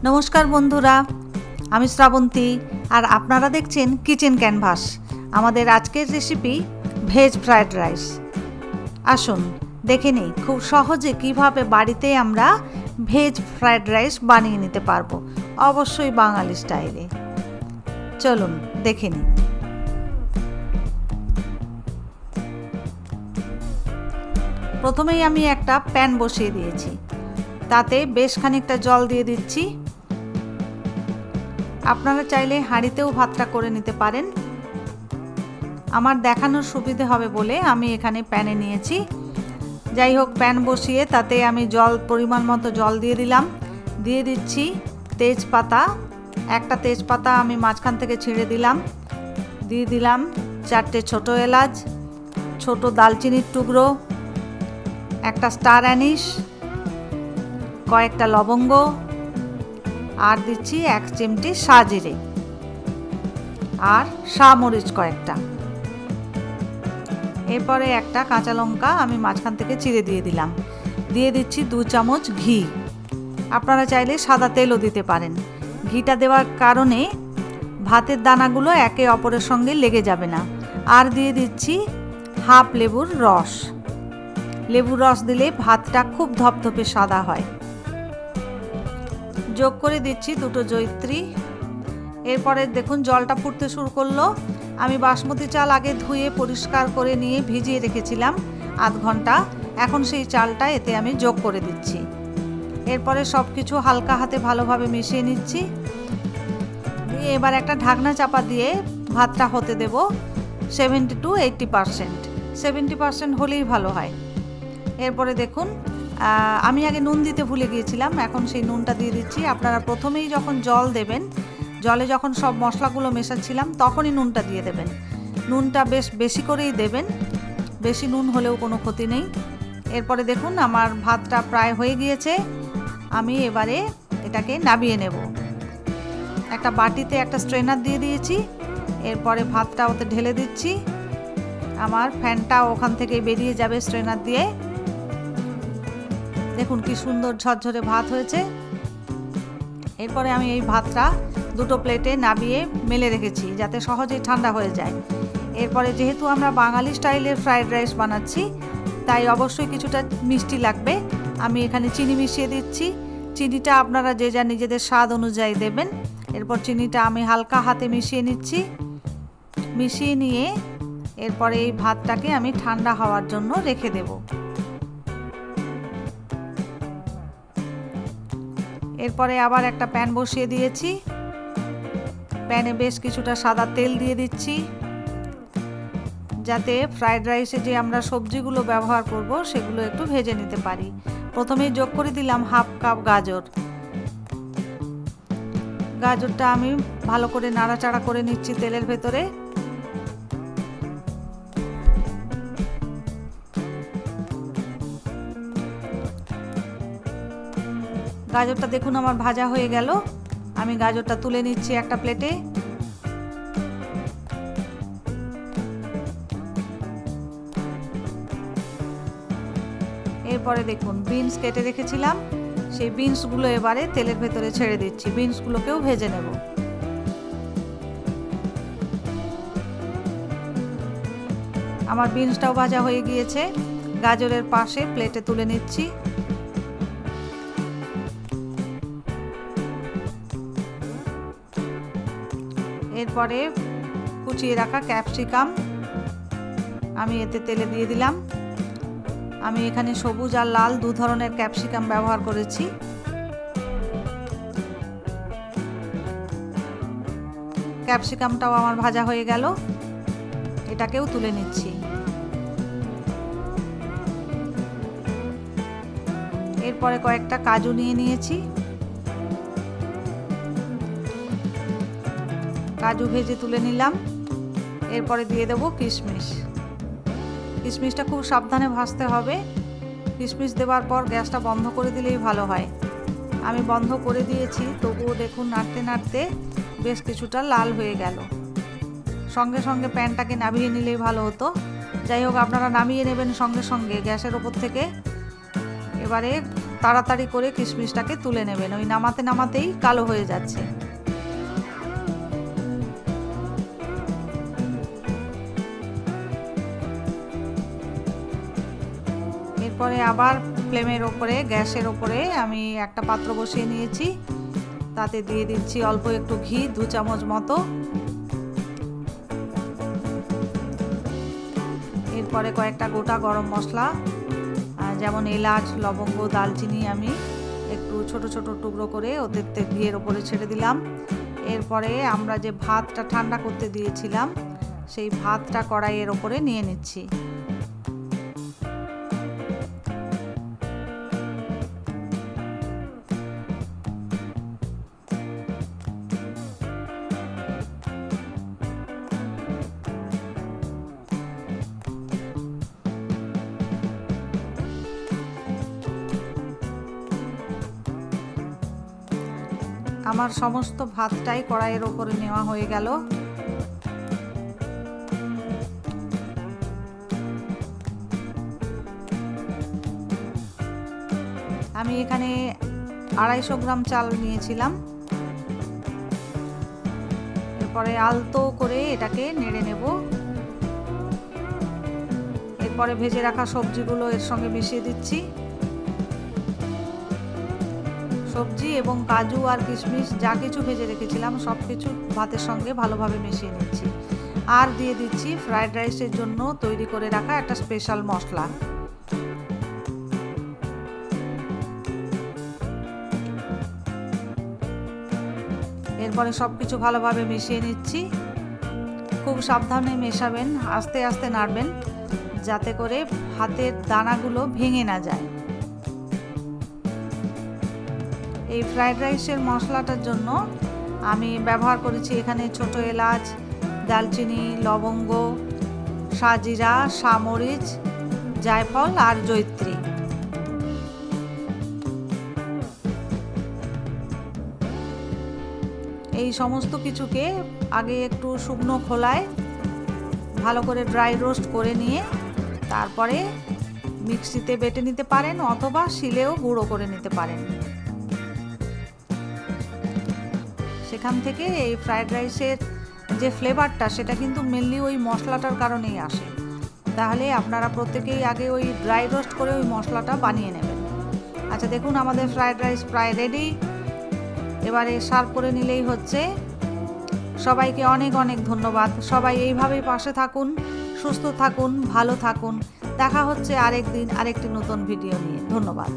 নমস্কার বন্ধুরা, আমি শ্রাবন্তী আর আপনারা দেখছেন কিচেন ক্যানভাস। আমাদের আজকের রেসিপি ভেজ ফ্রায়েড রাইস। আসুন দেখে নিই খুব সহজে কিভাবে বাড়িতে আমরা ভেজ ফ্রায়েড রাইস বানিয়ে নিতে পারবো, অবশ্যই বাঙালি স্টাইলে। চলুন দেখে নিই। প্রথমেই আমি একটা প্যান বসিয়ে দিয়েছি, তাতে বেশ খানিকটা জল দিয়ে দিচ্ছি। আপনারা চাইলে হাঁড়িতেও ভাতটা করে নিতে পারেন। আমার দেখানোর সুবিধে হবে বলে আমি এখানে প্যানে নিয়েছি। যাই হোক, প্যান বসিয়ে তাতে আমি পরিমাণ মতো জল দিয়ে দিলাম। দিয়ে দিচ্ছি তেজপাতা, একটা তেজপাতা আমি মাঝখান থেকে ছিঁড়ে দিলাম। দিয়ে দিলাম 4টে ছোটো এলাচ, ছোটো দালচিনির টুকরো, একটা স্টার অ্যানিস, কয়েকটা লবঙ্গ, আর দিচ্ছি 1 চিমটি সাজিরে আর মরিচ কয়েকটা। এরপরে একটা কাঁচা লঙ্কা আমি মাঝখান থেকে চিড়ে দিয়ে দিলাম। দিয়ে দিচ্ছি 2 চামচ ঘি। আপনারা চাইলে সাদা তেলও দিতে পারেন। ঘিটা দেওয়ার কারণে ভাতের দানাগুলো একে অপরের সঙ্গে লেগে যাবে না। আর দিয়ে দিচ্ছি হাফ লেবুর রস। লেবুর রস দিলে ভাতটা খুব ধপধপে সাদা হয়। যোগ করে দিচ্ছি 2টো জয়িত্রী। এরপরে দেখুন জলটা ফুটতে শুরু করলো। আমি বাসমতি চাল আগে ধুয়ে পরিষ্কার করে নিয়ে ভিজিয়ে রেখেছিলাম আধ ঘন্টা। এখন সেই চালটা এতে আমি যোগ করে দিচ্ছি। এরপরে সব কিছু হালকা হাতে ভালোভাবে মিশিয়ে নিচ্ছি। দিয়ে এবার একটা ঢাকনা চাপা দিয়ে ভাতটা হতে দেব 70 to 80%। 70% হলেই ভালো হয়। এরপরে দেখুন আমি আগে নুন দিতে ভুলে গিয়েছিলাম, এখন সেই নুনটা দিয়ে দিচ্ছি। আপনারা প্রথমেই যখন জল দেবেন, জলে যখন সব মশলাগুলো মেশাচ্ছিলাম তখনই নুনটা দিয়ে দেবেন। নুনটা বেশ বেশি করেই দেবেন, বেশি নুন হলেও কোনো ক্ষতি নেই। এরপরে দেখুন আমার ভাতটা প্রায় হয়ে গিয়েছে। আমি এবারে এটাকে নামিয়ে নেব। একটা বাটিতে একটা স্ট্রেনার দিয়ে দিয়েছি। এরপরে ভাতটা ওতে ঢেলে দিচ্ছি। আমার ফ্যানটা ওখান থেকে বেরিয়ে যাবে স্ট্রেনার দিয়ে। দেখুন কি সুন্দর ঝরঝরে ভাত হয়েছে। এরপরে আমি এই ভাতটা 2টো প্লেটে নামিয়ে মেলে রেখেছি যাতে সহজেই ঠান্ডা হয়ে যায়। এরপরে যেহেতু আমরা বাঙালি স্টাইলের ফ্রায়েড রাইস বানাচ্ছি, তাই অবশ্যই কিছুটা মিষ্টি লাগবে। আমি এখানে চিনি মিশিয়ে দিচ্ছি। চিনিটা আপনারা যে যা নিজেদের স্বাদ অনুযায়ী দেবেন। এরপর চিনিটা আমি হালকা হাতে মিশিয়ে নিচ্ছি। মিশিয়ে নিয়ে এরপরে এই ভাতটাকে আমি ঠান্ডা হওয়ার জন্য রেখে দেব। এরপরে আবার একটা প্যান বসিয়ে দিয়েছি। প্যানে বেশ কিছুটা সাদা তেল দিয়ে দিচ্ছি, যাতে ফ্রায়েড রাইসে যে আমরা সবজিগুলো ব্যবহার করব সেগুলো একটু ভেজে নিতে পারি। প্রথমেই যোগ করে দিলাম হাফ কাপ গাজর। গাজরটা আমি ভালো করে নাড়াচাড়া করে নিচ্ছি তেলের ভেতরে। গাজরটা দেখুন আমার ভাজা হয়ে গেল। আমি গাজরটা তুলে নিচ্ছি একটা প্লেটে। এরপরে দেখুন বিনস কেটে রেখেছিলাম, সেই বিনসগুলো এবারে তেলের ভেতরে ছেড়ে দিচ্ছি। বিনসগুলোকেও ভেজে নেব। আমার বিনসটাও ভাজা হয়ে গিয়েছে। গাজরের পাশে প্লেটে তুলে নিচ্ছি। এরপরে কুচিয়ে রাখা ক্যাপসিকাম আমি এতে তেলে দিয়ে দিলাম। আমি এখানে সবুজ আর লাল 2 ধরনের ক্যাপসিকাম ব্যবহার করেছি। ক্যাপসিকামটাও আমার ভাজা হয়ে গেল। এটাকেও তুলে নিচ্ছি। এরপরে কয়েকটা কাজু নিয়ে নিয়েছি। কাজু ভেজে তুলে নিলাম। এরপরে দিয়ে দেবো কিশমিশ। কিশমিশটা খুব সাবধানে ভাজতে হবে। কিশমিশ দেওয়ার পর গ্যাসটা বন্ধ করে দিলেই ভালো হয়। আমি বন্ধ করে দিয়েছি, তবুও দেখুন নাড়তে নাড়তে বেশ কিছুটা লাল হয়ে গেল। সঙ্গে সঙ্গে প্যানটাকে নামিয়ে নিলেই ভালো হতো। যাই হোক, আপনারা নামিয়ে নেবেন সঙ্গে সঙ্গে গ্যাসের ওপর থেকে। এবারে তাড়াতাড়ি করে কিশমিশটাকে তুলে নেবেন, ওই নামাতে নামাতেই কালো হয়ে যাচ্ছে। এরপরে আবার ফ্লেমের ওপরে, গ্যাসের ওপরে আমি একটা পাত্র বসিয়ে নিয়েছি, তাতে দিয়ে দিচ্ছি অল্প একটু ঘি, 2 চামচ মতো। এরপরে কয়েকটা গোটা গরম মশলা, যেমন এলাচ, লবঙ্গ, দালচিনি আমি একটু ছোট ছোট টুকরো করে ওদের ঘিয়ের ওপরে ছেড়ে দিলাম। এরপরে আমরা যে ভাতটা ঠান্ডা করতে দিয়েছিলাম সেই ভাতটা কড়াইয়ের ওপরে নিয়ে নিচ্ছি। আমার সমস্ত ভাতটাই কড়াইয়ের ওপরে নেওয়া হয়ে গেল। আমি এখানে 250 গ্রাম চাল নিয়েছিলাম। এরপরে আলতো করে এটাকে নেড়ে নেব। এরপরে ভেজে রাখা সবজিগুলো এর সঙ্গে মিশিয়ে দিচ্ছি। সবজি এবং কাজু আর কিশমিশ যা কিছু ভেজে রেখেছিলাম সব কিছু ভাতের সঙ্গে ভালোভাবে মিশিয়ে নিচ্ছি। আর দিয়ে দিচ্ছি ফ্রাইড রাইসের জন্য তৈরি করে রাখা একটা স্পেশাল মশলা। এরপরে সব কিছু ভালোভাবে মিশিয়ে নিচ্ছি। খুব সাবধানে মেশাবেন, আস্তে আস্তে নাড়বেন যাতে করে ভাতের দানাগুলো ভেঙে না যায়। এই ফ্রাইড রাইসের মশলাটার জন্য আমি ব্যবহার করেছি এখানে ছোট এলাচ, দালচিনি, লবঙ্গ, সাজিরা, সামরিচ, জায়ফল আর জয়িত্রী। এই সমস্ত কিছুকে আগে একটু শুকনো খোলায় ভালো করে ড্রাই রোস্ট করে নিয়ে তারপরে মিক্সিতে বেটে নিতে পারেন অথবা শিলেও গুঁড়ো করে নিতে পারেন। সেখান থেকে এই ফ্রাইড রাইসের যে ফ্লেভারটা সেটা কিন্তু মেনলি ওই মশলাটার কারণেই আসে। তাহলে আপনারা প্রত্যেকেই আগে ওই ড্রাই রোস্ট করে ওই মশলাটা বানিয়ে নেবেন। আচ্ছা দেখুন আমাদের ফ্রাইড রাইস প্রায় রেডি। এবারে সার্ভ করে নিলেই হচ্ছে। সবাইকে অনেক অনেক ধন্যবাদ। সবাই এইভাবেই পাশে থাকুন, সুস্থ থাকুন, ভালো থাকুন। দেখা হচ্ছে আরেকদিন আরেকটি নতুন ভিডিও নিয়ে। ধন্যবাদ।